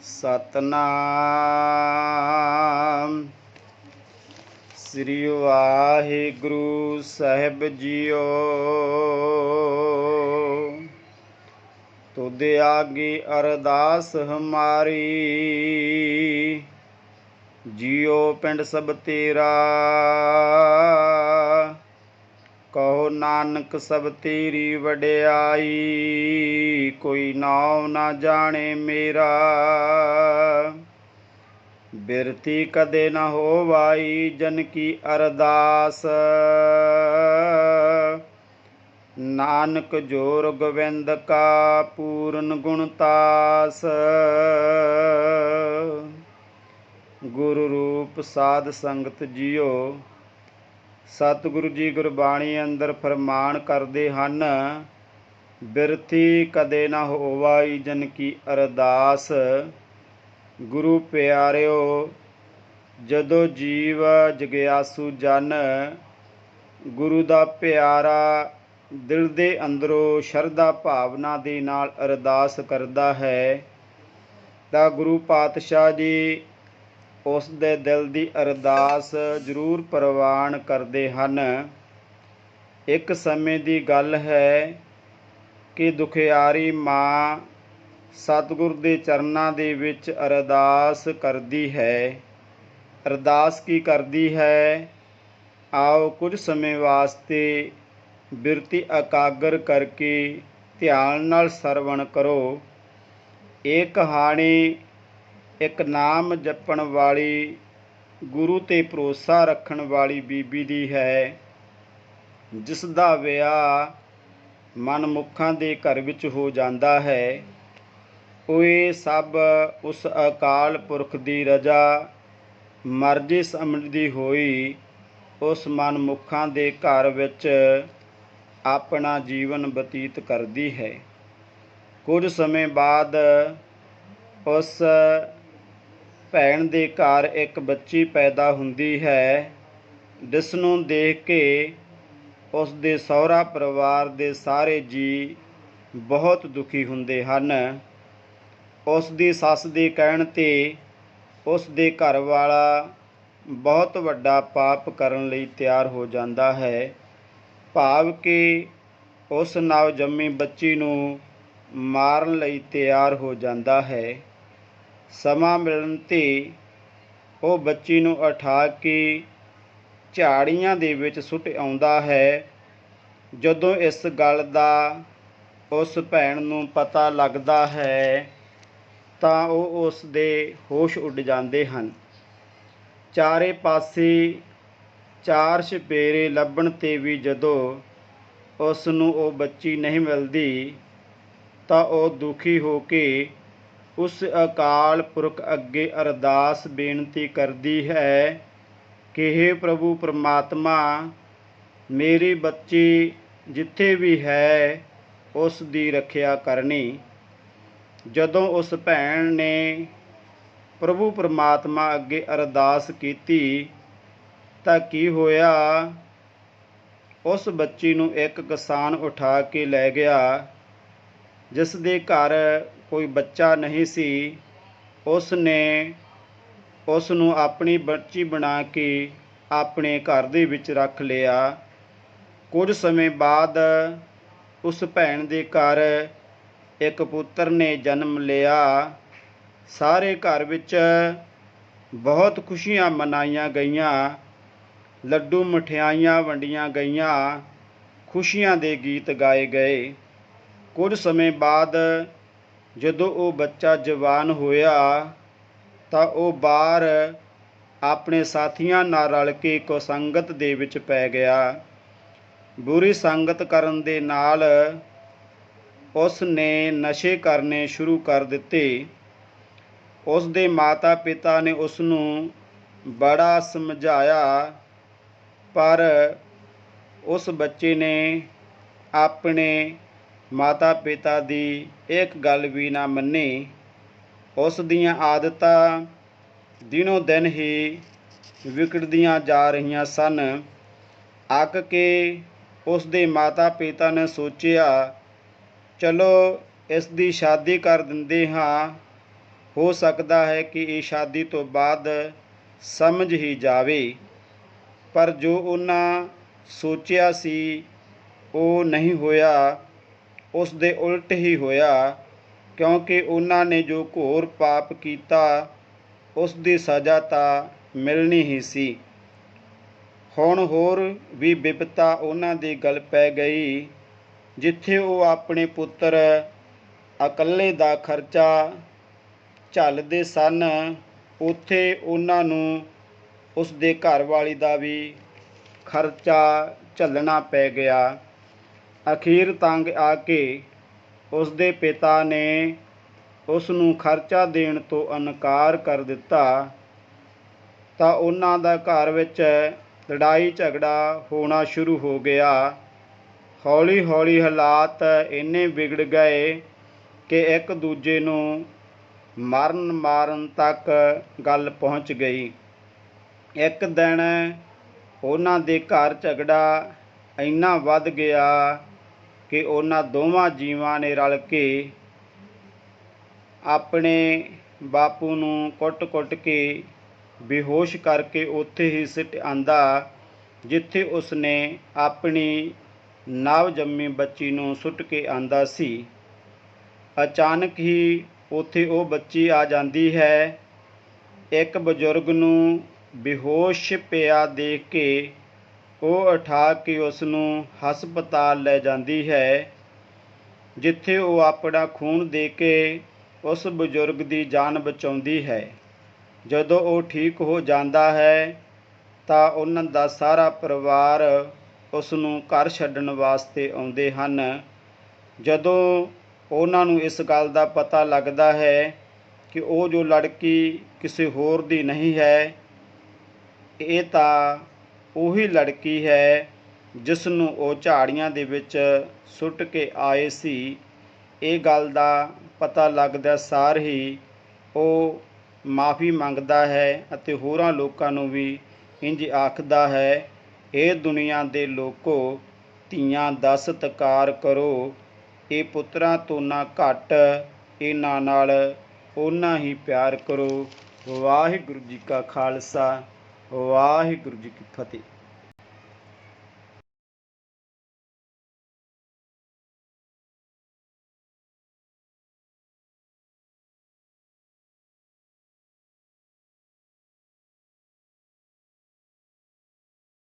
सतनाम श्री वाहिगुरु साहिब जीओ। तुद आगे अरदास हमारी, जियो पिंड सब तेरा। कहो नानक सब तेरी वड्याई, कोई नाम ना जाने मेरा। बिरती कदे न होवाई जन की अरदास, नानक जोर गोविंद का पूर्ण गुणतास। गुरु रूप साध संगत जियो। सतगुरु जी गुरबाणी अंदर फरमान करते हैं, बिरती कदे ना होवाई जन की अरदास। गुरु प्यारिओ, जदों जीव जग्यासू जन गुरु दा प्यारा दिल दे अंदरों शरधा भावना दे नाल अरदास करदा है, तां गुरु पातशाह जी उस दे दिल दी अरदास जरूर प्रवान करते हैं। एक समय की गल है कि दुखियारी माँ सतगुर दे चरनां दे विच अरदास करदी है। अरदास की करदी है? आओ कुछ समय वास्ते बिरती एकागर करके ध्यान नाल सरवण करो। ये कहानी एक नाम जपण वाली, गुरु ते भरोसा रखण वाली बीबी दी है, जिस दा विआह मनमुखां दे घर विच हो जांदा है। ओए सब उस अकाल पुरख दी रजा मर्जी समझदी होई उस मनमुखां दे घर विच अपना जीवन बतीत करदी है। कुछ समय बाद उस भैन दे घर एक बच्ची पैदा हुंदी है, जिस नूं देख के उस दे सहुरा परिवार दे सारे जी बहुत दुखी हुंदे हन। उस दी सस दे कहण ते उस दे घर वाला बहुत वड्डा पाप करन लई तैयार हो जांदा है, भाव कि उस नवजन्मी बच्ची नूं मारन लई तैयार हो जांदा है। समा मिलन ते ਉਹ ਬੱਚੀ ਨੂੰ ਉਠਾ ਕੇ ਝਾੜੀਆਂ ਦੇ ਵਿੱਚ ਸੁੱਟ ਆਉਂਦਾ ਹੈ। ਜਦੋਂ ਇਸ ਗੱਲ ਦਾ ਉਸ ਭੈਣ ਨੂੰ ਪਤਾ ਲੱਗਦਾ ਹੈ ਤਾਂ ਉਹ ਉਸ ਦੇ ਹੋਸ਼ ਉੱਡ ਜਾਂਦੇ ਹਨ। ਚਾਰੇ ਪਾਸੇ ਚਾਰ ਛਪੇਰੇ ਲੱਭਣ 'ਤੇ ਵੀ ਜਦੋਂ ਉਸ ਨੂੰ ਉਹ ਬੱਚੀ ਨਹੀਂ ਮਿਲਦੀ ਤਾਂ ਉਹ ਦੁਖੀ ਹੋ ਕੇ उस अकाल पुरख अगे अरदास बेनती करती है कि हे प्रभु परमात्मा, मेरी बच्ची जिथे भी है उस दी रखिया करनी। जदों उस भैन ने प्रभु परमात्मा अगे अरदास कीती तां की होया, उस बच्ची नूं एक किसान उठा के लै गया, जिस दे घर कोई बच्चा नहीं सी। उसने उस नूं अपनी बच्ची बना के अपने घर दे विच रख लिया। कुछ समय बाद उस भैन दे घर एक पुत्र ने जन्म लिया। सारे घर विच बहुत खुशियां मनाईयां गईयां, लड्डू मठियाइयां वंडियां गईयां, खुशियां दे गीत गाए गए। कुछ समय बाद ਜਦੋਂ ਉਹ ਬੱਚਾ ਜਵਾਨ ਹੋਇਆ ਤਾਂ ਉਹ ਬਾਹਰ ਆਪਣੇ ਸਾਥੀਆਂ ਨਾਲ ਰਲ ਕੇ ਕੁਸੰਗਤ ਦੇ ਵਿੱਚ ਪੈ ਗਿਆ। ਬੁਰੀ ਸੰਗਤ ਕਰਨ ਦੇ ਨਾਲ ਉਸ ਨੇ ਨਸ਼ੇ ਕਰਨੇ ਸ਼ੁਰੂ ਕਰ ਦਿੱਤੇ। ਉਸ ਦੇ ਮਾਤਾ ਪਿਤਾ ਨੇ ਉਸ ਨੂੰ ਬੜਾ ਸਮਝਾਇਆ, ਪਰ ਉਸ ਬੱਚੇ ਨੇ ਆਪਣੇ माता पिता दी एक गल भी ना मन्नी। उस दियां आदतां दिनों दिन ही विगड़दियां जा रहीआं सन। अक के उस दे माता पिता ने सोचिया, चलो इस दी शादी कर दिंदे हाँ, ਹੋ ਸਕਦਾ ਹੈ ਕਿ ਇਹ ਸ਼ਾਦੀ ਤੋਂ ਬਾਅਦ ਸਮਝ ਹੀ ਜਾਵੇ, ਪਰ ਜੋ ਉਹਨਾਂ ਸੋਚਿਆ ਸੀ ਉਹ ਨਹੀਂ ਹੋਇਆ, ਉਸ ਦੇ ਉਲਟ ਹੀ ਹੋਇਆ, ਕਿਉਂਕਿ ਉਹਨਾਂ ਨੇ ਜੋ ਘੋਰ ਪਾਪ ਕੀਤਾ ਉਸ ਦੀ ਸਜ਼ਾ ਤਾਂ ਮਿਲਣੀ ਹੀ ਸੀ। ਹੁਣ ਹੋਰ ਵੀ ਬਿਪਤਾ ਉਹਨਾਂ ਦੀ ਗਲ ਪੈ ਗਈ। ਜਿੱਥੇ ਉਹ ਆਪਣੇ ਪੁੱਤਰ ਇਕੱਲੇ ਦਾ ਖਰਚਾ ਝੱਲਦੇ ਸਨ, ਉੱਥੇ ਉਹਨਾਂ ਨੂੰ ਉਸ ਦੇ ਘਰਵਾਲੀ ਦਾ ਵੀ ਖਰਚਾ ਝੱਲਣਾ ਪੈ ਗਿਆ। ਅਖੀਰ ਤੰਗ ਆ ਕੇ ਉਸ ਦੇ ਪਿਤਾ ਨੇ ਉਸ ਨੂੰ ਖਰਚਾ ਦੇਣ ਤੋਂ ਇਨਕਾਰ ਕਰ ਦਿੱਤਾ ਤਾਂ ਉਹਨਾਂ ਦਾ ਘਰ ਵਿੱਚ ਲੜਾਈ ਝਗੜਾ ਹੋਣਾ ਸ਼ੁਰੂ ਹੋ ਗਿਆ। ਹੌਲੀ ਹੌਲੀ ਹਾਲਾਤ ਇੰਨੇ ਵਿਗੜ ਗਏ ਕਿ ਇੱਕ ਦੂਜੇ ਨੂੰ ਮਾਰਨ ਤੱਕ ਗੱਲ ਪਹੁੰਚ ਗਈ। ਇੱਕ ਦਿਨ ਉਹਨਾਂ ਦੇ ਘਰ ਝਗੜਾ ਇੰਨਾ ਵੱਧ ਗਿਆ ਕਿ ਉਹਨਾਂ ਦੋਵਾਂ ਜੀਵਾਂ ਨੇ ਰਲ ਕੇ ਆਪਣੇ ਬਾਪੂ ਨੂੰ ਕੁੱਟ-ਕੁੱਟ ਕੇ ਬੇਹੋਸ਼ ਕਰਕੇ ਉੱਥੇ ਹੀ ਸਿੱਟ ਆਂਦਾ ਜਿੱਥੇ ਉਸਨੇ ਆਪਣੀ ਨਵ ਜੰਮੀ ਬੱਚੀ ਨੂੰ ਸੁੱਟ ਕੇ ਆਂਦਾ ਸੀ। ਅਚਾਨਕ ਹੀ ਉੱਥੇ ਉਹ ਬੱਚੀ ਆ ਜਾਂਦੀ ਹੈ। ਇੱਕ ਬਜ਼ੁਰਗ ਨੂੰ ਬੇਹੋਸ਼ ਪਿਆ ਦੇਖ ਕੇ ਉਹ ਉਠਾ ਕੇ ਉਸ ਨੂੰ ਹਸਪਤਾਲ ਲੈ ਜਾਂਦੀ ਹੈ, ਜਿੱਥੇ ਉਹ ਆਪਣਾ ਖੂਨ ਦੇ ਕੇ ਉਸ ਬਜ਼ੁਰਗ ਦੀ ਜਾਨ ਬਚਾਉਂਦੀ ਹੈ। ਜਦੋਂ ਉਹ ਠੀਕ ਹੋ ਜਾਂਦਾ ਹੈ ਤਾਂ ਉਹਨਾਂ ਦਾ ਸਾਰਾ ਪਰਿਵਾਰ ਉਸ ਨੂੰ ਘਰ ਛੱਡਣ ਵਾਸਤੇ ਆਉਂਦੇ ਹਨ। ਜਦੋਂ ਉਹਨਾਂ ਨੂੰ ਇਸ ਗੱਲ ਦਾ ਪਤਾ ਲੱਗਦਾ ਹੈ ਕਿ ਉਹ ਜੋ ਲੜਕੀ ਕਿਸੇ ਹੋਰ ਦੀ ਨਹੀਂ ਹੈ, ਇਹ ਤਾਂ ਉਹੀ ਲੜਕੀ ਹੈ ਜਿਸ ਨੂੰ ਉਹ ਝਾੜੀਆਂ ਦੇ ਵਿੱਚ ਸੁੱਟ ਕੇ ਆਏ ਸੀ, ਇਹ ਗੱਲ ਦਾ ਪਤਾ ਲੱਗਦਾ ਸਾਰ ਹੀ ਉਹ ਮਾफ़ੀ ਮੰਗਦਾ ਹੈ ਅਤੇ ਹੋਰਾਂ ਲੋਕਾਂ ਨੂੰ ਵੀ ਇੰਝ ਆਖਦਾ ਹੈ, ਇਹ ਦੁਨੀਆ ਦੇ ਲੋਕੋ, ਧੀਆਂ ਦਾ ਸਤਿਕਾਰ ਕਰੋ। ਇਹ ਪੁੱਤਰਾਂ ਤੋਂ ਨਾ ਘੱਟ, ਇਹਨਾਂ ਨਾਲ ਓਨਾ ਹੀ ਪਿਆਰ ਕਰੋ। ਵਾਹਿਗੁਰੂ ਜੀ ਕਾ ਖਾਲਸਾ, ਵਾਹਿਗੁਰੂ ਜੀ ਕੀ ਫਤਿਹ।